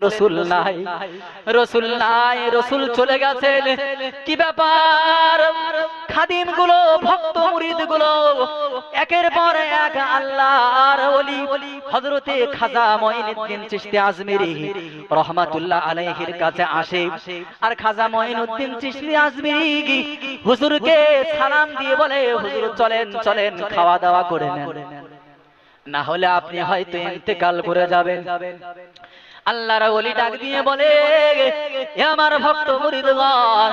রসুল নাই, রসুল নাই, রসুল চলে গেছেন। কি ব্যাপার? খাদিম গুলো, ভক্ত মুরিদ গুলো একের পর এক আল্লাহর ওলি হযরতে খাজা মঈনুদ্দিন চিশতি আজমিরি রহমাতুল্লাহ আলাইহির কাছে আসে। আর খাজা মঈনুদ্দিন চিশতি আজমিরি হুজুরকে সালাম দিয়ে বলে, হুজুর চলেন চলেন, খাওয়া দাওয়া করে নেন, না হলে আপনি হয়তো ইন্তেকাল করে যাবেন। আল্লাহর ওলি ডাক দিয়ে বলে, হে আমার ভক্ত মুরিদগণ,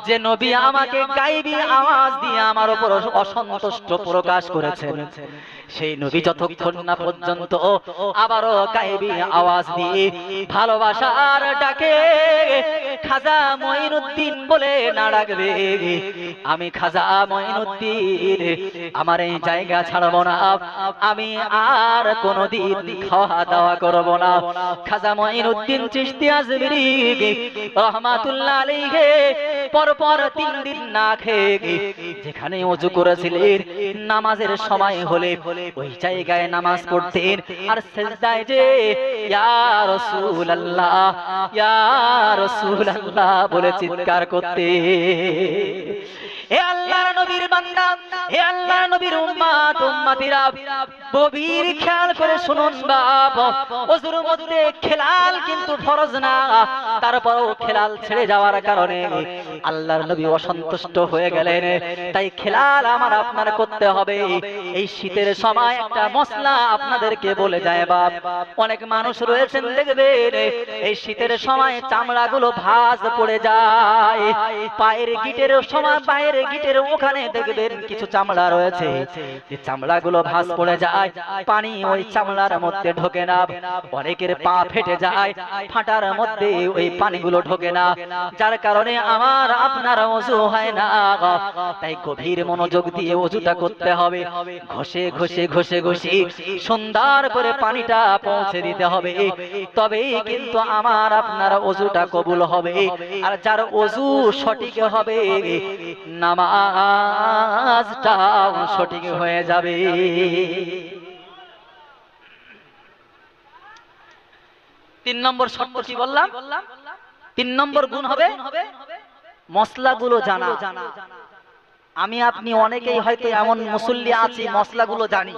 যে নবী আমাকে গায়বী আওয়াজ দিয়ে আমার উপর অসন্তুষ্ট প্রকাশ করেছেন, সেই নবী যতক্ষণ না পর্যন্ত আবারও গায়বী আওয়াজ দিয়ে ভালোবাসার ডাকে খাজা মঈনুদ্দিন বলে না ডাকবে, আমি খাজা মঈনুদ্দিন আমার এই জায়গা ছাড়ব না, আমি আর কোনদিন খাওয়া দাওয়া করব না। খাজা মঈনুদ্দিন চিশতি আজমিরি রহমাতুল্লাহ আলাইহি পরপর 3 দিন না খেয়ে যেখানে ওযু করেছিলেন, নামাজের সময় হলে ওই জায়গায় নামাজ পড়তেন, আর সিজদায় যে ইয়া রাসূলুল্লাহ, ইয়া রাসূলুল্লাহ বলে চিৎকার করতেন। হে আল্লাহর নবীর বান্দা, হে আল্লাহর নবীর উম্মত উম্মতিরা, গভীর খেয়াল করে শুনুন বাপ, ওযুর মধ্যে খেলাল কিন্তু ফরজ না, তারপরেও খেলাল ছেড়ে যাওয়ার কারণে আল্লাহর নবী অসন্তুষ্ট হয়ে গেলেন। তাই খেলাল আমার আপনার করতে হবে। এই শীতের সময় একটা মশলা আপনাদেরকে বলে যায় বাপ, অনেক মানুষ রয়েছেন দেখবেন এই শীতের সময় চামড়াগুলো ভাঁজ পড়ে যায়, পায়ের গিটের সময় পায়ের গিটের ওখানে দেখবেন কিছু চামড়া রয়েছে, যে চামড়াগুলো ভাঁজ পড়ে যায়, পানি ওই চামড়ার মধ্যে ঢোকে না, অনেকের পা ফেটে যায়, ফাটার মধ্যে ওই পানিগুলো ঢোকে না, যার কারণে আমার আপনার ওযু হয় না। তাই গভীর মনোযোগ দিয়ে ওযুটা করতে হবে, ঘষে ঘষে ঘষে ঘষে সুন্দর করে পানিটা পৌঁছে দিতে হবে, তবেই কিন্তু আমার আপনার ওযুটা কবুল হবে। আর যার ওযু সঠিক হবে, নামাজটা সঠিক হয়ে যাবে। 3 নম্বর শর্ত কি বললাম? 3 নম্বর গুণ হবে মশলাগুলো জানা। আমি আপনি অনেকেই হয়তো এমন মুসল্লি আছি মশলাগুলো জানি,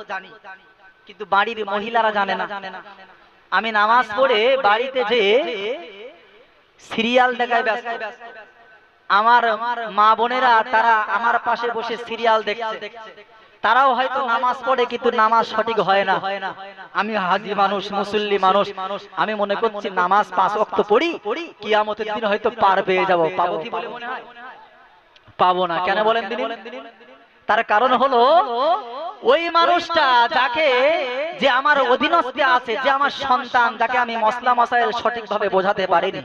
কিন্তু বাড়ির মহিলারা জানে না। আমি নামাজ পড়ে বাড়িতে যে সিরিয়াল দেখায় ব্যস্ত, আমার মা বোনেরা তারা আমার পাশে বসে সিরিয়াল দেখছে, তারাও হয়তো নামাজ পড়ে কিন্তু নামাজ সঠিক হয় না। আমি হাজি মানুষ, মুসল্লি মানুষ, আমি মনে করছি নামাজ 5 ওয়াক্ত পড়ি, কিয়ামতের দিন হয়তো পার পেয়ে যাব। পাবো কি বলে মনে হয়? পাবো না। কেন বলেন দিন? তার কারণ হলো ওই মানুষটা যাকে, যে আমার অধীনস্থে আছে, যে আমার সন্তান, যাকে আমি মশলা মশাইল সঠিকভাবে বোঝাতে পারিনি,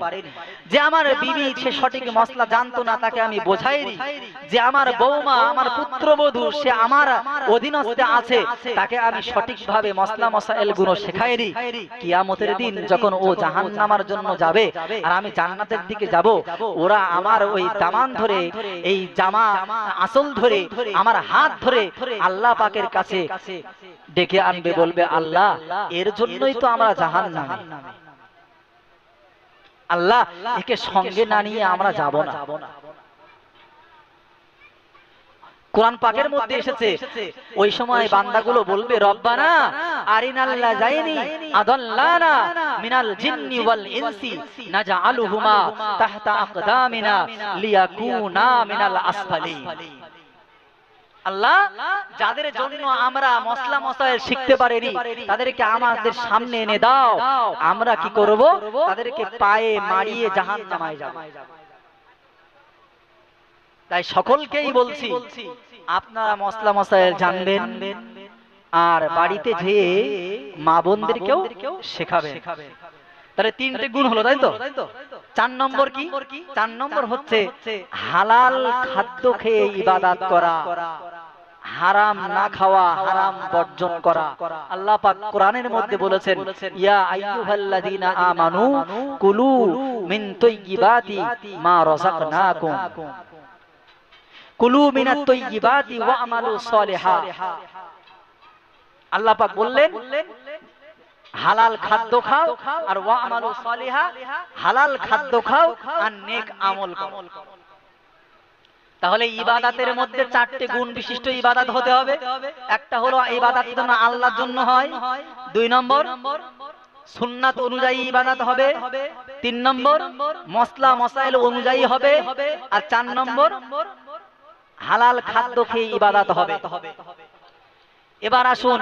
যে আমার বিবি সে সঠিক মশলা জানতো না, তাকে আমি বোঝাইনি, যে আমার বৌমা, আমার পুত্রবধূ সে আমার অধীনস্থে আছে, তাকে আমি সঠিকভাবে মশলা মশাইল গুলো শেখাইনি। কিয়ামতের দিন যখন ও জাহান্নামের জন্য যাবে আর আমি জান্নাতের দিকে যাব, ওরা আমার ওই দামান ধরে, এই জামা আসল ধরে, আমার হাত ধরে আল্লাহ পাকের কাছে ডেকে আনবে, বলবে আল্লাহ এর জন্যই তো আমরা জাহান্নামে, আল্লাহ একে সঙ্গে না নিয়ে আমরা যাব না। কোরআন পাকের মধ্যে এসেছে, ওই সময় বান্দাগুলো বলবে রব্বানা আরিনাল লাযাইনি আদাল্লানা মিনাল জিন্নি ওয়াল ইনসি নাজআলুহুমা তাহতা আকদামিনা লিয়াকুনা মিনাল আসফালি। আল্লাহ যাদের জন্য আমরা মশলা মশাইল শিখতে পারিনি, তাদেরকে আমাদের সামনে এনে দাও, আমরা কি করব? তাদেরকে পায়ে মারিয়ে জাহান্নামে যাব। তাই সকলকেই বলছি, আপনারা মশলা মশাইল জানবেন, আর বাড়িতে যেয়ে মা বোনদেরকেও শেখাবেন। তাহলে 3টে গুণ হলো, তাই তো? 4 নম্বর কি? 4 নম্বর হচ্ছে হালাল খাদ্য খেয়ে ইবাদত করা, হারাম না খাওয়া, হারাম বর্জন করা। আল্লাহ পাক কোরআনের মধ্যে বলেছেন, ইয়া আইয়ুহাল্লাযীনা আমানু কুলু মিন তাইয়্যিবাতি মা রাযাকনাকুম, কুলু মিনাত তাইয়্যিবাতি ওয়া'মালু সলিহা। আল্লাহ পাক বললেন হালাল খাদ্য খাও আর ওয়া আমালু সালিহা, হালাল খাদ্য খাও আর নেক আমল করো। তাহলে ইবাদাতের মধ্যে চারটি গুণ বিশিষ্ট ইবাদত হতে হবে। একটা হলো ইবাদত যেন আল্লাহর জন্য হয়, 2 নম্বর সুন্নাত অনুযায়ী ইবাদত হবে, 3 নম্বর মসলা মসাইল অনুযায়ী হবে, আর 4 নম্বর হালাল খাদ্য খেয়ে ইবাদত হবে। এবার আসুন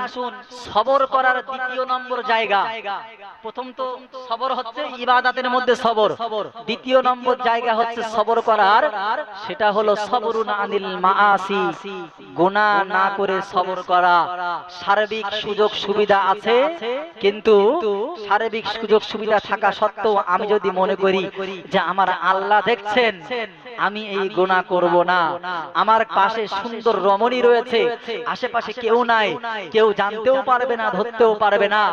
সবর করার দ্বিতীয় নম্বর জায়গা। প্রথম তো সবর হচ্ছে ইবাদতের মধ্যে সবর, দ্বিতীয় নম্বর জায়গা হচ্ছে সবর করার, সেটা হলো সবরুন আনিল মাআসি, গুনাহ না করে সবর করা। সার্বিক সুযোগ সুবিধা আছে, কিন্তু সার্বিক সুযোগ সুবিধা থাকা সত্ত্বেও আমি যদি মনে করি যে আমার আল্লাহ দেখছেন, আমি এই গুনাহ করব না, আমার পাশে সুন্দর রমণী রয়েছে, আশেপাশে কেউ নাই, কেউ জানতেও পারবে না, ধরতেও পারবে না,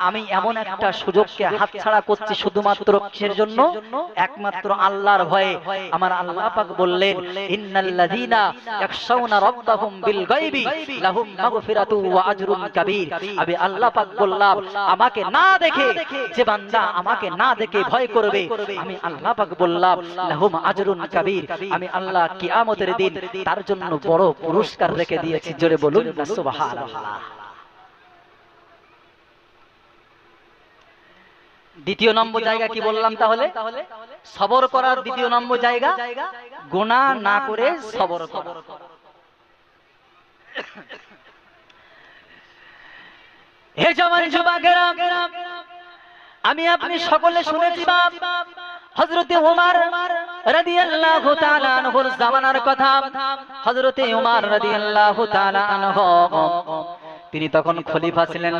আমি এমন একটা সুযোগকে হাতছাড়া করছি শুধুমাত্র কিসের জন্য? একমাত্র আল্লাহর ভয়ে। আমার আল্লাহ পাক বললেন, ইন্নাল্লাযীনা ইয়াখশাউনা রাব্বাহুম বিল গায়বি লাহুম মাগফিরাতু ওয়া আজরুন কাবীর। আমি আল্লাহ পাক বললাম, আমাকে না দেখে যে বান্দা আমাকে না দেখে ভয় করবে, আমি আল্লাহ পাক বললাম লাহুম আজরুন কাবীর, আমি আল্লাহ কিয়ামতের দিন তার জন্য বড় পুরস্কার রেখে দিয়েছি। জোরে বলুন না সুবহানাল্লাহ। দ্বিতীয় নম্বর জায়গা কি বললাম তাহলে? সবর করার দ্বিতীয় নম্বর জায়গা গুনাহ না করে সবর করা। হে জওয়ান যুবকেরা, আমি আপনি সকলে শুনেছি হযরতে ওমর রাদিয়াল্লাহু তাআলা আনহুর জামানার কথা। হযরতে ওমর রাদিয়াল্লাহু তাআলা আনহু তিনি তখন খলিফা ছিলেন।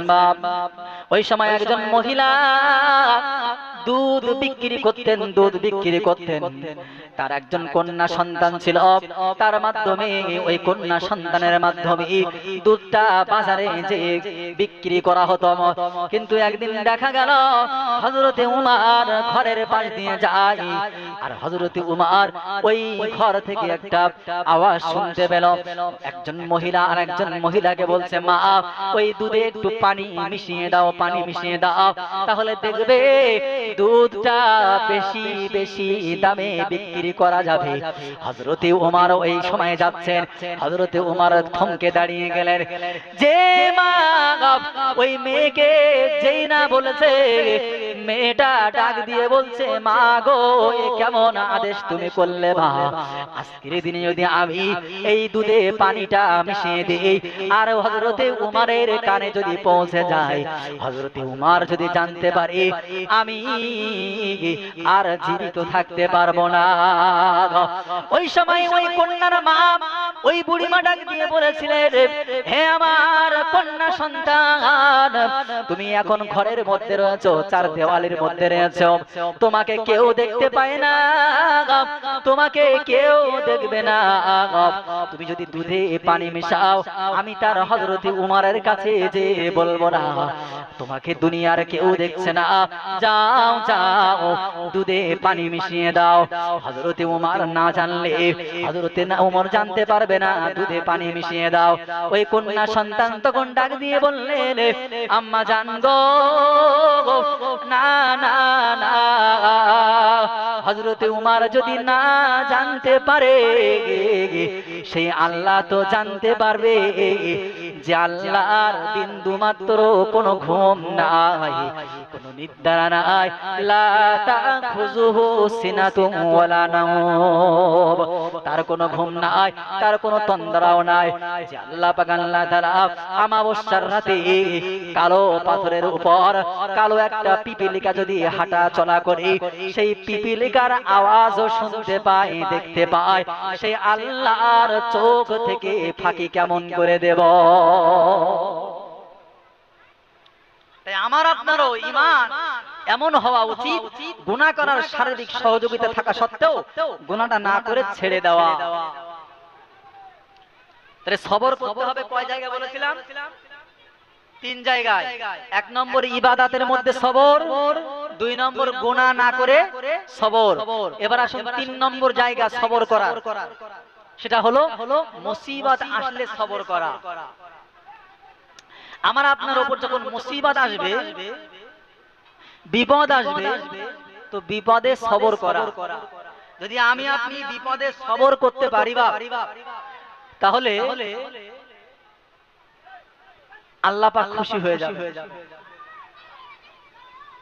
ওই সময় একজন মহিলা দুধ বিক্রি করতেন, দুধ বিক্রি করতেন। তার একজন কন্যা সন্তান ছিল, তার মাধ্যমে ওই কন্যা সন্তানের মাধ্যমে দুধটা বাজারে যে বিক্রি করা হতো। কিন্তু একদিন দেখা গেল হযরতে উমর ঘরের পাশ দিয়ে যায়, আর হযরতে উমর ওই ঘর থেকে একটা আওয়াজ শুনতে পেল। একজন মহিলা আর একজন মহিলাকে বলছে, মা ওই দুধে একটু পানি মিশিয়ে দাও, পানি মিশিয়ে দাও, তাহলে দেখবে দুধটা বেশি বেশি দামে বিক্রি করা যাবে। হযরতে ওমর এই সময় যাচ্ছেন। হযরতে ওমর থমকে দাঁড়িয়ে গেলেন। যে মা ওই মেয়েকে যেই না বলেছে, মেয়েটা ডাক দিয়ে বলছে, মা গো এ কেমন আদেশ তুমি করলে মা? আজকের দিনে যদি আমি এই দুধে পানিটা মিশিয়ে দিই আর হযরতে উমরের কানে যদি পৌঁছে যায়, হযরতে উমর যদি জানতে পারে, আমি আর জীবিত থাকতে পারবো না। ওই সময় ওই কন্যার মা ওই বুড়িমা ডাক দিয়ে বলেছিলেন, হে আমার কন্যা সন্তান, তুমি এখন ঘরের মধ্যে রয়েছো, চার দেওয়ালের মধ্যে রয়েছো, তোমাকে কেউ দেখতে পায় না, তোমাকে কেউ দেখবে না। তুমি যদি দুধে পানি মেশাও, আমি তার হযরতে উমরের কাছে যে বলবো না, তোমাকে দুনিয়ার কেউ দেখছে না, যাও যাও দুধে পানি মিশিয়ে দাও। হযরতে উমর না জানলে, হযরতে উমর জানতে পারবে না, দুধে পানি মিশিয়ে দাও। ওই কন্যা সন্তান তখন ডাক দিয়ে বললেন, আম্মা জান গো, না না না, হযরতে উমর যদি না জানতে পারে, সেই আল্লাহ তো জানতে পারবে যে আল্লাহর বিন্দু মাত্র কোনো ঘুম নাই, কোনো নিদ্রা নাই, লা তাখুযুহু সিনাতুন ওয়ালা নাওম, তার কোনো ঘুম নাই, তার কোনো তন্দ্রাও নাই। যে আল্লাহ পাক আল্লাহ তাআলা আমাবস্যার রাতে কালো পাথরের উপর কালো একটা পিপীলিকা যদি হাঁটা চলা করে, সেই পিপীলিকার আওয়াজও শুনতে পায়, দেখতে পায়, সেই আল্লাহর চোখ থেকে ফাঁকি কেমন করে দেব? তাই আমার আপনারও ঈমান এমন হওয়া উচিত, গুনাহ করার শারীরিক সহযোগিতা থাকা সত্ত্বেও গুনাহটা না করে ছেড়ে দেওয়া। তাহলে সবর করতে হবে কয় জায়গায় বলেছিলাম? 3 জায়গায়। 1 নম্বর ইবাদতের মধ্যে সবর, 2 নম্বর গুনাহ না করে সবর। এবার আসুন 3 নম্বর জায়গা সবর করার, সেটা হলো মুসিবত আসলে সবর করা। আমার আপনার উপর যখন মুসিবত আসবে, বিপদ আসবে, তো বিপদে সবর করা। যদি আমি আপনি বিপদে সবর করতে পারি বা, তাহলে আল্লাহ পাক খুশি হয়ে যাবে।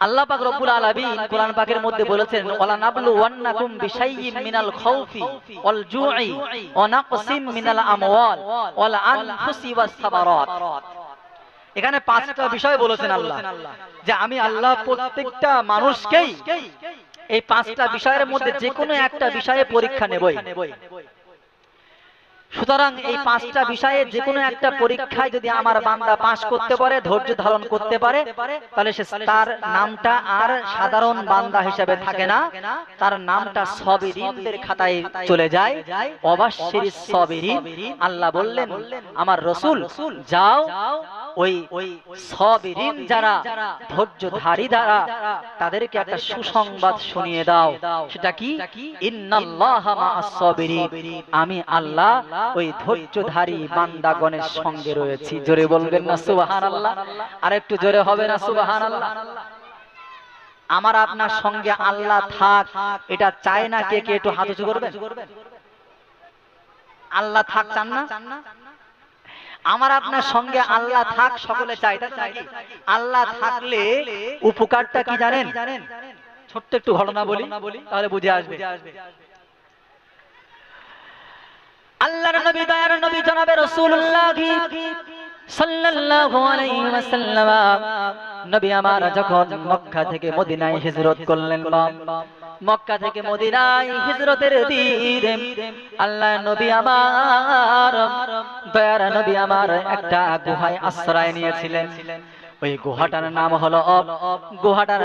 আল্লাহ পাক রব্বুল আলামিন কোরআন পাকের মধ্যে বলেছেন, ওয়ালা নাবলু ওয়ান্নাকুম বিশাইয়্যিম মিনাল খাউফি ওয়াল জু'i ওয়া নাকসিম মিনাল আমওয়াল ওয়াল আনফুসি ওয়াস সামারাত। এখানে পাঁচটা বিষয় বলেছেন আল্লাহ, যে আমি আল্লাহ প্রত্যেকটা মানুষকেই এই পাঁচটা বিষয়ের মধ্যে যে কোনো একটা বিষয়ে পরীক্ষা নেবই। সুতরাং এই পাঁচটা বিষয়ে যে কোনো একটা পরীক্ষায় যদি আমার বান্দা পাস করতে পারে, ধৈর্য ধারণ করতে পারে, তাহলে সে তার নামটা আর সাধারণ বান্দা হিসেবে থাকে না, তার নামটা সাবিরিনদের খাতায় চলে যায়, অবশ্যই সাবিরিন। আল্লাহ বললেন আমার রাসূল যাও ওই সাবিরিন যারা ধৈর্যধারী যারা, তাদেরকে একটা সুসংবাদ শুনিয়ে দাও। সেটা কি? ইন্নাল্লাহা মা'আস সাবিরিন, আমি আল্লাহ ওই ধৈর্যধারী বান্দাগণের সঙ্গে রয়েছি। জোরে বলবেন না সুবহানাল্লাহ? আর একটু জোরে হবে না সুবহানাল্লাহ? আমার আপনার সঙ্গে আল্লাহ থাক, এটা চায় না কে কে? একটু হাত উঁচু করবেন। আল্লাহ থাক চান না? আমার আপনার সঙ্গে আল্লাহ থাক সকলে চায়, তাই নাকি? আল্লাহ থাকলে উপকারটা কি জানেন? ছোট্ট একটু ঘটনা বলি, তাহলে বুঝে আসবে। আল্লাহর নবী, দয়ার নবী জনাবে রাসূলুল্লাহ সাল্লাল্লাহু আলাইহি ওয়াসাল্লাম, নবী আমার যখন মক্কা থেকে মদিনায় হিজরত করলেন, মক্কা থেকে মদিনায় হিজরতের দিনে আল্লাহর নবী আমার, দয়ার নবী আমার একটা গুহায় আশ্রয় নিয়েছিলেন। ওই গুহাটার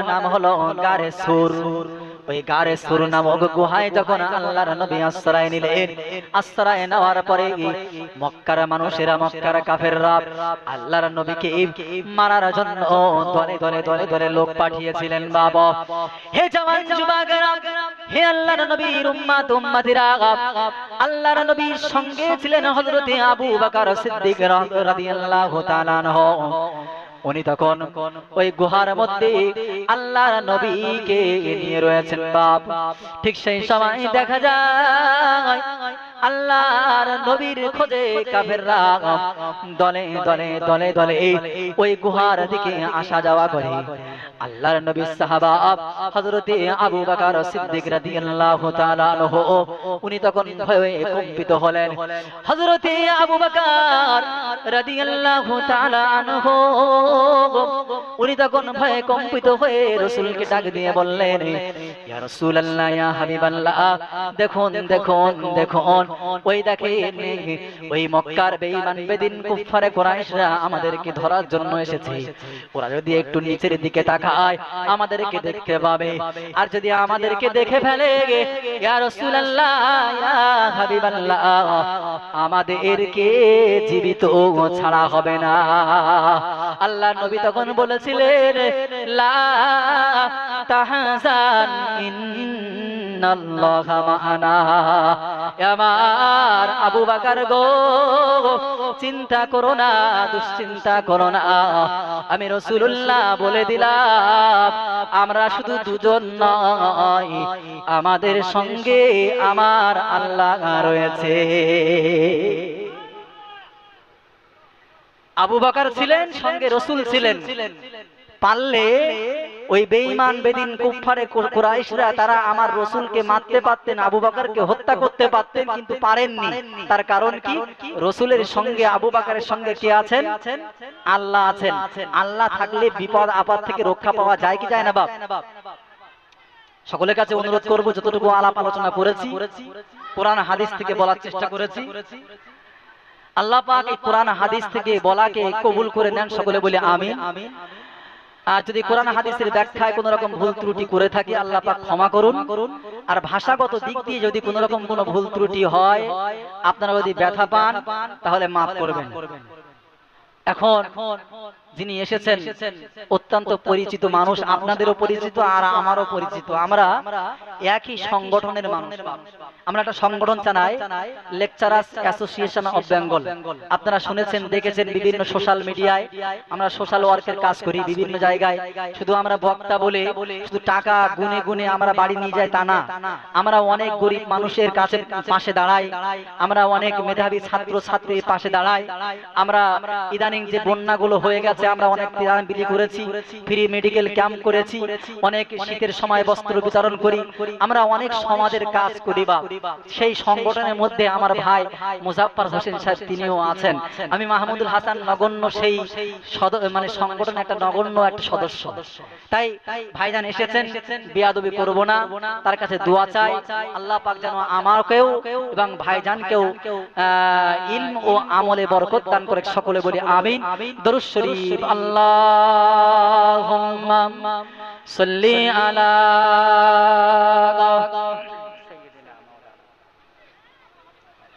নাম হলো গারে সুর। ওই গারে সুর নামক গুহায় যখন আল্লাহর নবী আশ্রয় নিলেন, আশ্রয় নেওয়ার পরে মক্কার মানুষেরা, মক্কার কাফেররা আল্লাহর নবীকে মারার জন্য দলে লোক পাঠিয়েছিলেন। বাবা, হে জওয়ান যুবকেরা, হে আল্লাহর নবীর উম্মত উম্মতিরা, আল্লাহর নবীর সঙ্গে ছিলেন হযরতে আবু বকর সিদ্দিক রাদিয়াল্লাহু তাআলা আনহু। উনি তখন ওই গুহার মধ্যে আল্লাহর নবীকে নিয়ে রয়েছেন। বাপ, ঠিক সেই সময় দেখা যায় আল্লাহর নবীর খোঁজে কাফেররা দলে ওই গুহার দিকে আসা যাওয়া করে। আল্লাহর নবীর সাহাবা হযরতে আবু বকর সিদ্দিক রাদিয়াল্লাহু তাআলা আনহু, উনি তখন ভয়ে কম্পিত হলেন। হযরতে আবু বকর রাদিয়াল্লাহু তাআলা আনহু, উনি তখন ভয়ে কম্পিত হয়ে রাসূলকে ডাক দিয়ে বললেন, ইয়া রাসূলুল্লাহ, ইয়া হাবিবাল্লাহ, দেখুন দেখুন দেখুন, ওই দেখেন ওই মক্কার বেঈমান বেদিন কুফারে কুরাইশরা আমাদেরকে ধরার জন্য এসেছে। ওরা যদি একটু নিচের দিকে তাকায় আমাদেরকে দেখতে পাবে, আর যদি আমাদেরকে দেখে ফেলে, ইয়া রাসূলুল্লাহ, ইয়া হাবিবাল্লাহ, আমাদেরকে জীবিত ছাড়া হবে না। আল্লাহ নবী তখন বলেছিলেন, লা তাহজান ইন্নাল্লাহা মা'ানা। আমার আবু বকর গো, চিন্তা করো না, দুশ্চিন্তা করো না, আমি রাসূলুল্লাহ বলে দিলাম, আমরা শুধু দুজন নয়, আমাদের সঙ্গে আমার আল্লাহ রয়েছে। আবু বকর ছিলেন, সঙ্গে রাসূল ছিলেন। পারলে ওই বেঈমান বেদিন কুফারে কুরাইশরা তারা আমার রাসূলকে মারতে পারতেন, আবু বকরকে হত্যা করতে পারতেন, কিন্তু পারেননি। তার কারণ কি? রাসূলের সঙ্গে আবু বকরের সঙ্গে কে আছেন? আল্লাহ আছেন। আল্লাহ থাকলে বিপদ আপদ থেকে রক্ষা পাওয়া যায় কি যায় না? বাপ, সকলের কাছে অনুরোধ করব, যতটুকু আলাপ আলোচনা করেছি কোরআন হাদিস থেকে বলার চেষ্টা করেছি। আল্লাহ পাক এই কোরআন হাদিস থেকে বলাকে কবুল করে নেন, সকলে বলি আমিন। আর যদি কোরআন হাদিসের ব্যাখ্যায় কোনো রকম ভুল ত্রুটি করে থাকি, আল্লাহ পাক ক্ষমা করুন। আর ভাষাগত দিক দিয়ে যদি কোনো রকম কোনো ভুল ত্রুটি হয়, আপনারা যদি ব্যথা পান, তাহলে মাফ করবেন। এখন যিনি এসেছেন অত্যন্ত পরিচিত মানুষ, আপনাদেরও পরিচিত আর আমারও পরিচিত। আমরা একই সংগঠনের মানুষ। আমরা একটা সংগঠন চালাই, লেকচারার্স অ্যাসোসিয়েশন অফ বেঙ্গল। আপনারা শুনেছেন, দেখেছেন বিভিন্ন সোশ্যাল মিডিয়ায়। আমরা সোশ্যাল ওয়ার্কের কাজ করি বিভিন্ন জায়গায়। শুধু আমরা বক্তা বলে শুধু টাকা গুনে গুনে আমরা বাড়ি নিয়ে যাই তা না, আমরা অনেক গরিব মানুষের কাছে পাশে দাঁড়াই, আমরা অনেক মেধাবী ছাত্র ছাত্রীর পাশে দাঁড়াই। আমরা ইদানিং যে বন্যাগুলো হয়ে গেছে, আমরা অনেক ত্রাণ বিলি করেছি, ফ্রি মেডিকেল ক্যাম্প করেছি, অনেক শীতের সময় বস্ত্র বিতরণ করি, আমরা অনেক সমাজের কাজ করি। বা সেই সংগঠনের মধ্যে আমার ভাই মুজাফফর হোসেন সাহেব তিনিও আছেন। আমি মাহমুদুল হাসান নগণ্য সেই মানে সংগঠনের একটা নগণ্য একটা সদস্য। তাই ভাইজান এসেছেন, বেয়াদবি করব না, তার কাছে দোয়া চাই আল্লাহ পাক যেন আমাকেও এবং ভাইজানকেও ইলম ও আমলে বরকত দান করে। সকলে বলি আমিন। দরুদ শরীফ। আল্লাহুম্মা সাল্লি আলা